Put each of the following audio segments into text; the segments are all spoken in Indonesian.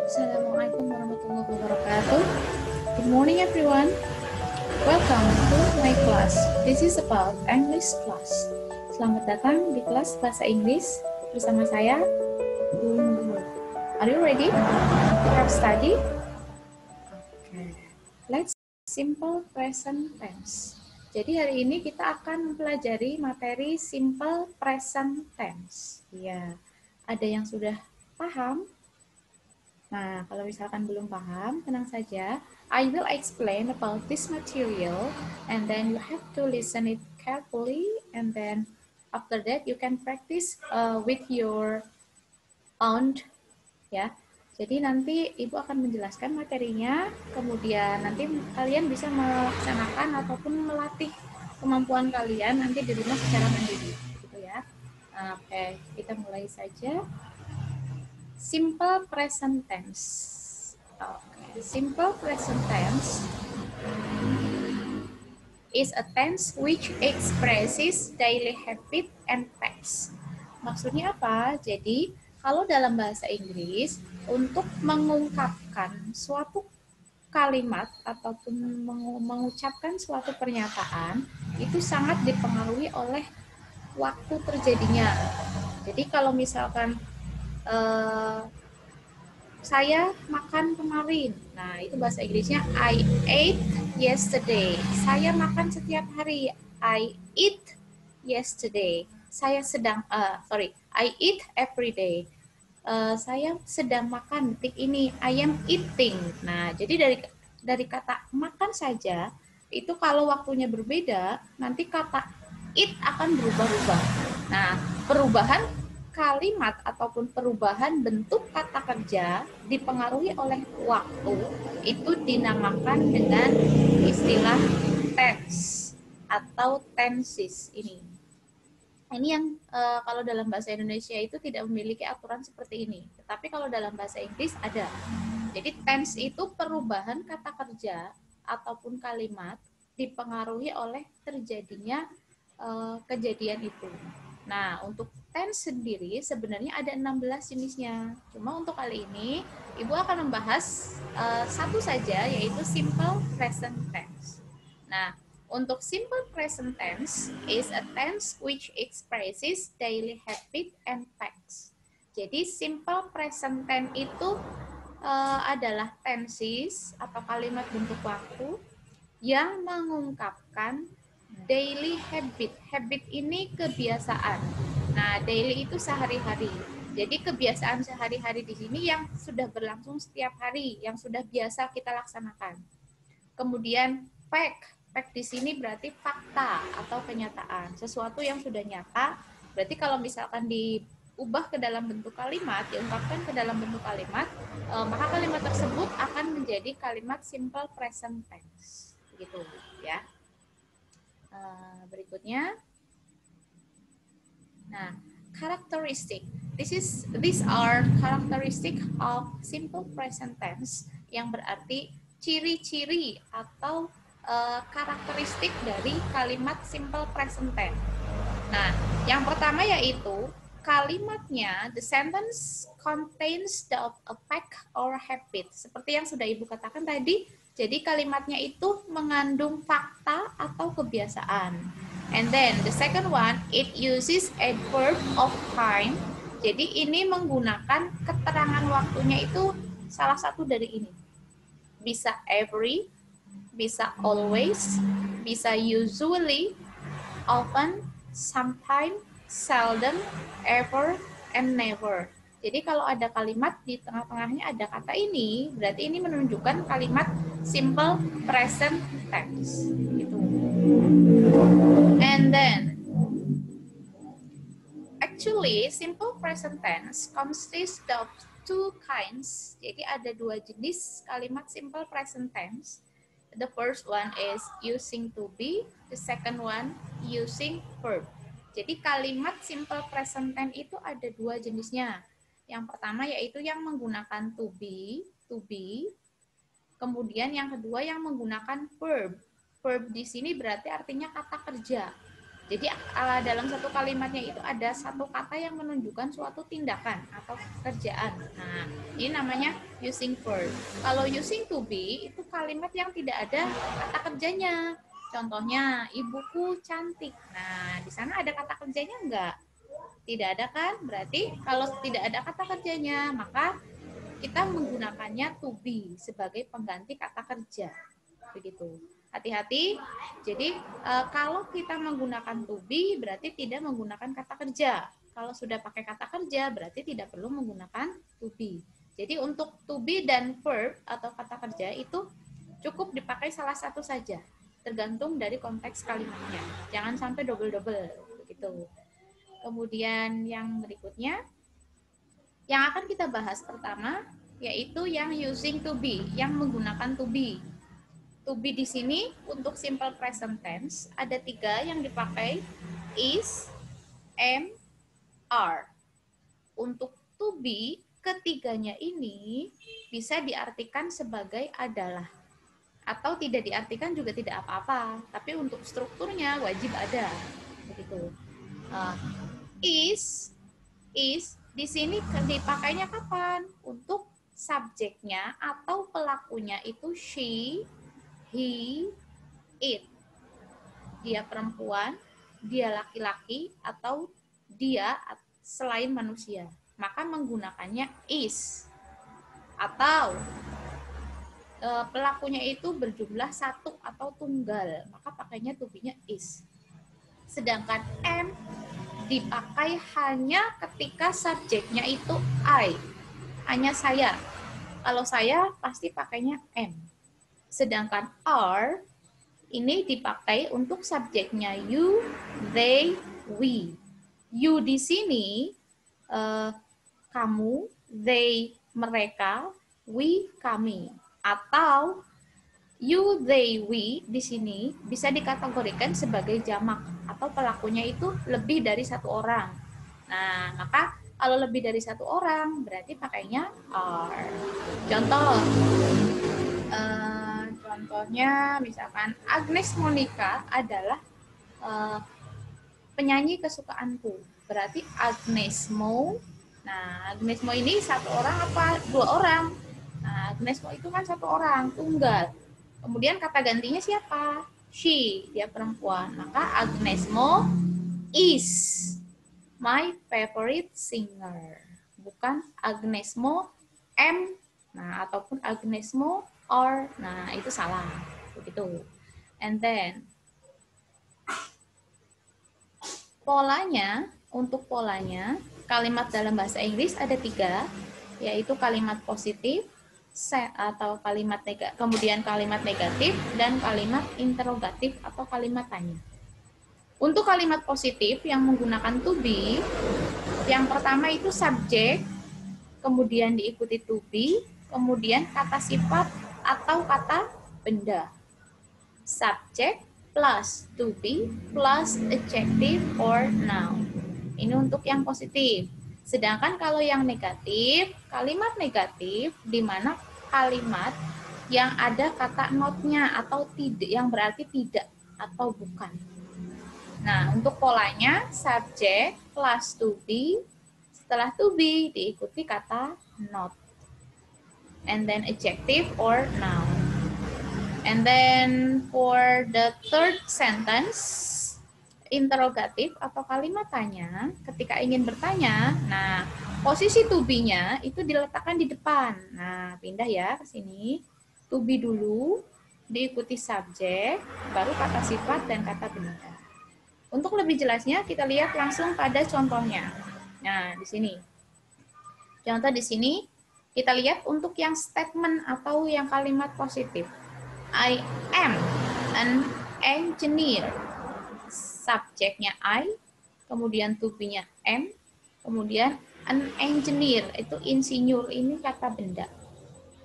Assalamualaikum warahmatullahi wabarakatuh. Good morning everyone. Welcome to my class. This is about English class. Selamat datang di kelas bahasa Inggris bersama saya, Bu Nurul. Are you ready? Have study? Okay. Let's simple present tense. Jadi hari ini kita akan mempelajari materi simple present tense. Ya, ada yang sudah paham? Nah, kalau misalkan belum paham, tenang saja. I will explain about this material, and then you have to listen it carefully, and then after that you can practice with your own, ya. Jadi nanti Ibu akan menjelaskan materinya, kemudian nanti kalian bisa melaksanakan ataupun melatih kemampuan kalian nanti di rumah secara mandiri, gitu ya. Oke, kita mulai saja. Simple present tense. Okay. Simple present tense is a tense which expresses daily habit and facts. Maksudnya apa? Jadi, kalau dalam bahasa Inggris, untuk mengungkapkan suatu kalimat ataupun mengucapkan suatu pernyataan, itu sangat dipengaruhi oleh waktu terjadinya. Jadi, kalau misalkan saya makan kemarin. Nah, itu bahasa Inggrisnya I ate yesterday. Saya makan setiap hari. I eat yesterday. Saya sedang I eat every day. Saya sedang makan detik ini. I am eating. Nah, jadi dari kata makan saja itu kalau waktunya berbeda, nanti kata eat akan berubah-ubah. Nah, perubahan kalimat ataupun perubahan bentuk kata kerja dipengaruhi oleh waktu itu dinamakan dengan istilah tense atau tenses ini. Ini yang kalau dalam bahasa Indonesia itu tidak memiliki aturan seperti ini. Tetapi kalau dalam bahasa Inggris ada. Jadi tense itu perubahan kata kerja ataupun kalimat dipengaruhi oleh terjadinya kejadian itu. Nah, untuk tense sendiri sebenarnya ada 16 jenisnya. Cuma untuk kali ini, Ibu akan membahas satu saja, yaitu simple present tense. Nah, untuk simple present tense is a tense which expresses daily habit and facts. Jadi, simple present tense itu adalah tenses atau kalimat bentuk waktu yang mengungkapkan daily habit. Habit ini kebiasaan. Nah, daily itu sehari-hari. Jadi kebiasaan sehari-hari di sini yang sudah berlangsung setiap hari, yang sudah biasa kita laksanakan. Kemudian fact. Fact di sini berarti fakta atau kenyataan. Sesuatu yang sudah nyata. Berarti kalau misalkan diubah ke dalam bentuk kalimat, diungkapkan ke dalam bentuk kalimat, maka kalimat tersebut akan menjadi kalimat simple present tense. Gitu ya. Berikutnya, nah, characteristic. These are characteristic of simple present tense yang berarti ciri-ciri atau karakteristik dari kalimat simple present tense. Nah, yang pertama yaitu kalimatnya the sentence contains the a fact or habit. Seperti yang sudah Ibu katakan tadi, jadi kalimatnya itu mengandung fakta atau kebiasaan. And then the second one, it uses adverb of time. Jadi ini menggunakan keterangan waktunya itu salah satu dari ini. Bisa every, bisa always, bisa usually, often, sometimes, seldom, ever, and never. Jadi kalau ada kalimat di tengah-tengahnya ada kata ini, berarti ini menunjukkan kalimat simple present tense. Gitu. And then, actually, simple present tense consists of two kinds. Jadi ada dua jenis kalimat simple present tense. The first one is using to be, the second one using verb. Jadi kalimat simple present tense itu ada dua jenisnya. Yang pertama yaitu yang menggunakan to be, kemudian yang kedua yang menggunakan verb. Verb di sini berarti artinya kata kerja. Jadi dalam satu kalimatnya itu ada satu kata yang menunjukkan suatu tindakan atau pekerjaan. Nah, ini namanya using verb. Kalau using to be itu kalimat yang tidak ada kata kerjanya. Contohnya, ibuku cantik. Nah, di sana ada kata kerjanya enggak? Tidak ada kan? Berarti kalau tidak ada kata kerjanya, maka kita menggunakannya to be sebagai pengganti kata kerja. Begitu. Hati-hati. Jadi kalau kita menggunakan to be berarti tidak menggunakan kata kerja. Kalau sudah pakai kata kerja berarti tidak perlu menggunakan to be. Jadi untuk to be dan verb atau kata kerja itu cukup dipakai salah satu saja. Tergantung dari konteks kalimatnya. Jangan sampai double-double begitu. Kemudian yang berikutnya yang akan kita bahas pertama yaitu yang using to be, yang menggunakan to be. To be di sini untuk simple present tense ada 3 yang dipakai, is, am, are. Untuk to be ketiganya ini bisa diartikan sebagai adalah atau tidak diartikan juga tidak apa-apa, tapi untuk strukturnya wajib ada. Begitu. Is di sini dipakainya kapan? Untuk subjeknya atau pelakunya itu she, he, it. Dia perempuan, dia laki-laki, atau dia selain manusia. Maka menggunakannya is. Atau pelakunya itu berjumlah satu atau tunggal, maka pakainya to be-nya is. Sedangkan am dipakai hanya ketika subjeknya itu I. Hanya saya. Kalau saya pasti pakainya am. Sedangkan are ini dipakai untuk subjeknya you, they, we. You di sini kamu, they mereka, we kami. Atau you, they, we di sini bisa dikategorikan sebagai jamak atau pelakunya itu lebih dari satu orang. Nah, maka kalau lebih dari satu orang berarti pakainya are. Contohnya misalkan Agnes Monica adalah penyanyi kesukaanku. Berarti Agnes Mo. Nah, Agnes Mo ini satu orang apa dua orang? Nah, Agnes Mo itu kan satu orang, tunggal. Kemudian kata gantinya siapa? She, dia perempuan. Maka Agnes Mo is my favorite singer. Bukan Agnes Mo am, nah ataupun Agnes Mo or, nah itu salah. Begitu. And then untuk polanya, kalimat dalam bahasa Inggris ada 3, yaitu kalimat positif, atau kalimat negatif, kemudian kalimat negatif, dan kalimat interrogatif atau kalimat tanya. Untuk kalimat positif yang menggunakan to be, yang pertama itu subjek, kemudian diikuti to be, kemudian kata sifat atau kata benda. Subject plus to be plus adjective or noun. Ini untuk yang positif. Sedangkan kalau yang negatif, kalimat negatif di mana kalimat yang ada kata not-nya atau tidak, yang berarti tidak atau bukan. Nah, untuk polanya subject plus to be, setelah to be diikuti kata not. And then adjective or noun. And then for the third sentence, interrogatif atau kalimat tanya, ketika ingin bertanya, nah posisi to be-nya itu diletakkan di depan. Nah, pindah ya ke sini. To be dulu, diikuti subjek, baru kata sifat dan kata benda. Untuk lebih jelasnya, kita lihat langsung pada contohnya. Nah, di sini. Contoh di sini, kita lihat untuk yang statement atau yang kalimat positif. I am an engineer. Subjeknya I, kemudian to be-nya am, kemudian an engineer, itu insinyur, ini kata benda.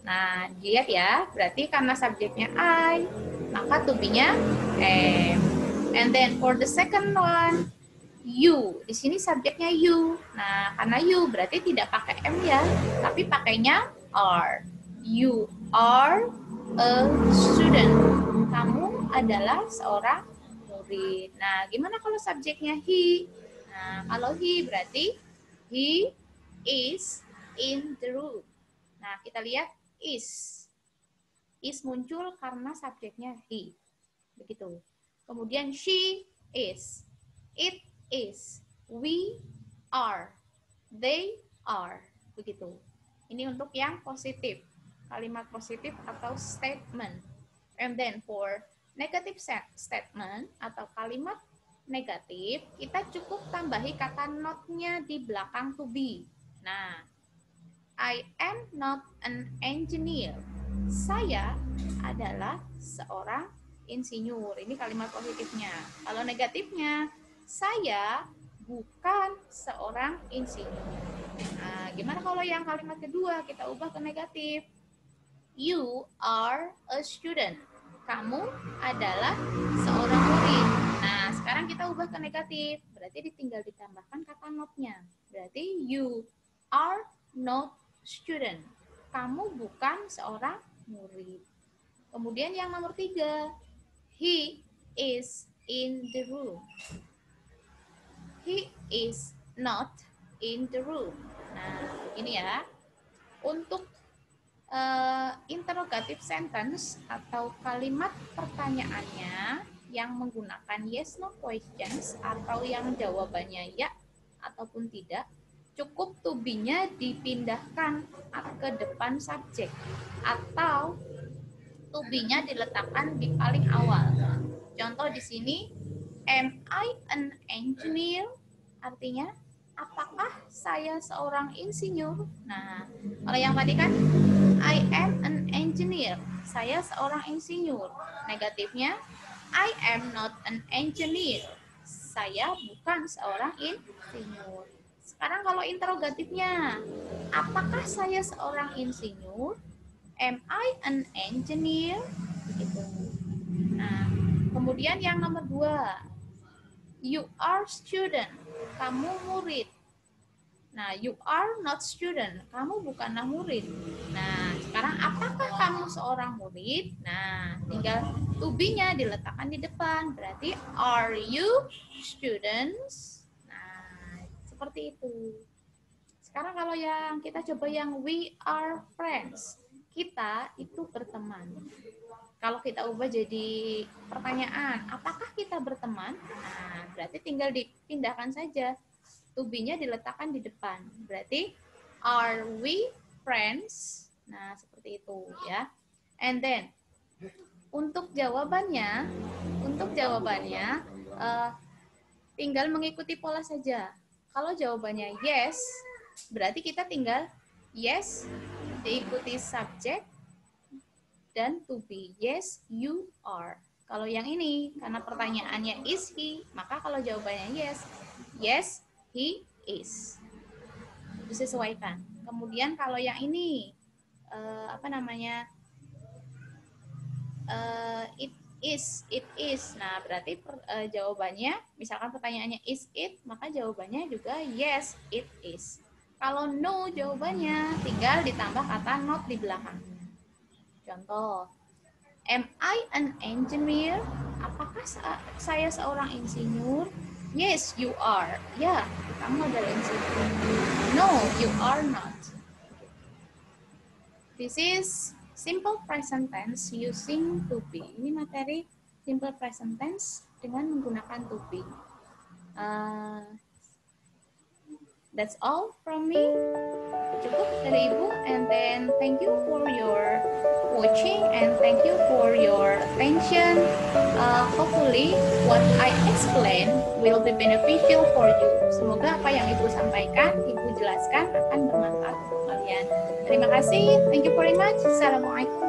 Nah, lihat ya, berarti karena subjeknya I, maka to be-nya am. And then for the second one, you. Di sini subjeknya you. Nah, karena you berarti tidak pakai am ya, tapi pakainya are. You are a student. Kamu adalah seorang murid. Nah, gimana kalau subjeknya he? Nah, kalau he berarti he is in the room. Nah, kita lihat is. Is muncul karena subjeknya he. Begitu. Kemudian she is. It is. We are. They are. Begitu. Ini untuk yang positif. Kalimat positif atau statement. And then for negative statement atau kalimat negatif, kita cukup tambahi kata not-nya di belakang to be. Nah, I am not an engineer. Saya adalah seorang insinyur. Ini kalimat positifnya. Kalau negatifnya, saya bukan seorang insinyur. Nah, gimana kalau yang kalimat kedua kita ubah ke negatif? You are a student. Kamu adalah seorang murid. Nah, sekarang kita ubah ke negatif. Berarti tinggal ditambahkan kata not-nya. Berarti you are not student. Kamu bukan seorang murid. Kemudian yang nomor 3. He is in the room. He is not in the room. Nah, ini ya. Untuk interrogative sentence atau kalimat pertanyaannya yang menggunakan yes no questions atau yang jawabannya ya ataupun tidak, cukup to be-nya dipindahkan ke depan subjek atau to be-nya diletakkan di paling awal. Contoh di sini, am I an engineer? Artinya, apakah saya seorang insinyur? Nah, kalau yang tadi kan I am an engineer. Saya seorang insinyur. Negatifnya, I am not an engineer. Saya bukan seorang insinyur. Sekarang kalau interrogatifnya, apakah saya seorang insinyur? Am I an engineer? Begitu. Nah, kemudian yang nomor 2, you are student. Kamu murid. Nah, you are not student. Kamu bukanlah murid. Nah, sekarang apakah kamu seorang murid? Nah, tinggal to be-nya diletakkan di depan. Berarti are you students? Nah, seperti itu. Sekarang kalau yang kita coba yang we are friends. Kita itu berteman. Kalau kita ubah jadi pertanyaan, apakah kita berteman? Nah, berarti tinggal dipindahkan saja. To be-nya diletakkan di depan. Berarti are we friends? Nah, seperti itu ya. And then untuk jawabannya tinggal mengikuti pola saja. Kalau jawabannya yes, berarti kita tinggal yes diikuti subjek dan to be. Yes, you are. Kalau yang ini karena pertanyaannya is he, maka kalau jawabannya yes, yes he is. Disesuaikan. Kemudian kalau yang ini it is. Nah, berarti jawabannya, misalkan pertanyaannya is it, maka jawabannya juga yes, it is. Kalau no jawabannya, tinggal ditambah kata not di belakangnya. Contoh, am I an engineer? Apakah saya seorang insinyur? Yes, you are. Ya, kamu adalah insinyur. No, you are not. This is simple present tense using to be. Ini materi simple present tense dengan menggunakan to be. That's all from me. Cukup dari Ibu, and then thank you for your watching and thank you for your attention. Hopefully what I explain will be beneficial for you. Semoga apa yang Ibu sampaikan, Ibu jelaskan akan bermanfaat untuk kalian. Terima kasih. Thank you very much. Assalamualaikum.